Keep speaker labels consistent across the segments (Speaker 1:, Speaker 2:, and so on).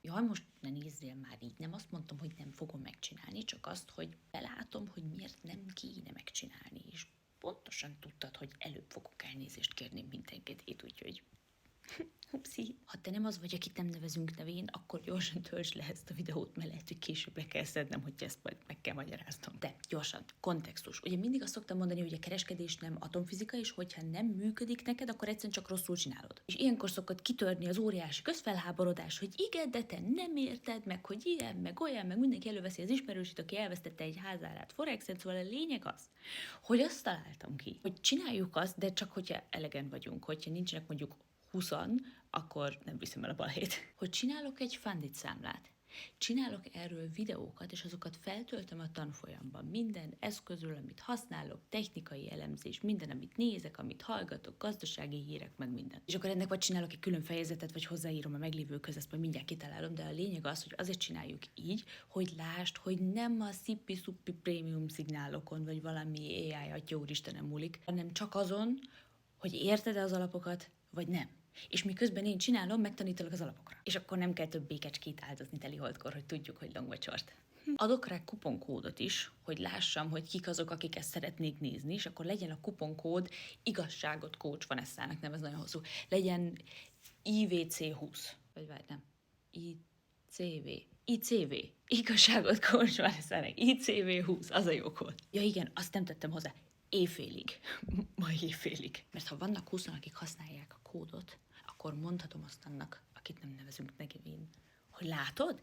Speaker 1: Jaj, most ne nézzél már így, nem azt mondtam, hogy nem fogom megcsinálni, csak azt, hogy belátom, hogy miért nem kéne megcsinálni, és pontosan tudtad, hogy előbb fogok elnézést kérni mindenkit, úgyhogy hupszi. Ha te nem az vagy, akit nem nevezünk nevén, akkor gyorsan töltsd le ezt a videót, mert lehet, hogy később le kell szednem, hogy ezt majd meg kell magyaráznom. De gyorsan, kontextus. Ugye mindig azt szoktam mondani, hogy a kereskedés nem atomfizika, és hogyha nem működik neked, akkor egyszerűen csak rosszul csinálod. És ilyenkor szokott kitörni az óriási közfelháborodás, hogy igen, de te nem érted, meg hogy ilyen, meg olyan, meg mindenki előveszi az ismerősét, aki elvesztette egy házárát Forexen, szóval a lényeg az, hogy azt találtam ki, hogy csináljuk azt, de csak hogyha elegen vagyunk, hogyha nincsenek mondjuk 20, akkor nem viszem el a balhét. Hogy csinálok egy Fundit számlát. Csinálok erről videókat, és azokat feltöltöm a tanfolyamban. Minden eszközről, amit használok, technikai elemzés, minden, amit nézek, amit hallgatok, gazdasági hírek, meg minden. És akkor ennek vagy csinálok egy külön fejezetet, vagy hozzáírom a meglévőkhöz, ezt majd mindjárt kitalálom, de a lényeg az, hogy azért csináljuk így, hogy lásd, hogy nem a szippi-szuppi prémium szignálokon, vagy valami AI atya úristenem múlik, hanem csak azon, hogy érted-e az alapokat, vagy nem. És miközben én csinálom, megtanítalak az alapokra. És akkor nem kell több békecskét áldozni teli holdkor, hogy tudjuk, hogy long vagy short. Adok rá kuponkódot is, hogy lássam, hogy kik azok, akik ezt szeretnék nézni, és akkor legyen a kuponkód igazságot Coach Vanessának, nem, ez nagyon hosszú. Legyen IVC20, vagy várj, nem, ICV, igazságot Coach Vanessának, ICV20, az a jó kód. Ja igen, azt nem tettem hozzá. Éjfélig. Ma éjfélig. Mert ha vannak 20, akik használják a kódot, akkor mondhatom azt annak, akit nem nevezünk nevén, hogy látod?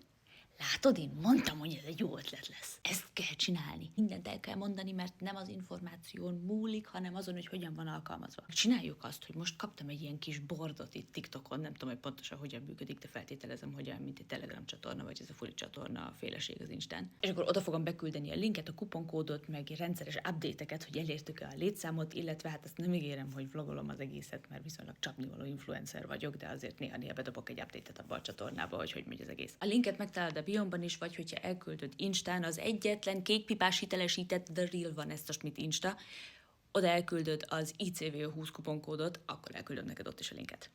Speaker 1: Látod, én mondtam, hogy ez egy jó ötlet lesz. Ezt kell csinálni. Mindent el kell mondani, mert nem az információn múlik, hanem azon, hogy hogyan van alkalmazva. Csináljuk azt, hogy most kaptam egy ilyen kis bordot itt TikTokon, nem tudom, hogy pontosan hogyan működik, de feltételezem, hogy olyan, mint egy Telegram csatorna, vagy ez a furi csatorna, a féleség az Instán. És akkor oda fogom beküldeni a linket, a kuponkódot, meg rendszeres update-eket, hogy elértük-e a létszámot, illetve hát azt nem ígérem, hogy vlogolom az egészet, mert viszonylag csapnivaló influencer vagyok, de azért néha bedobok egy update-et abba a csatornába, hogy megy az egész. A linket megtalálod a biomban is, vagy hogyha elküldöd Instán, az egyetlen kékpipás hitelesített The Real van ezt a Schmidt Insta, oda elküldöd az ICV20 kuponkódot, akkor elküldöm neked ott is a linket.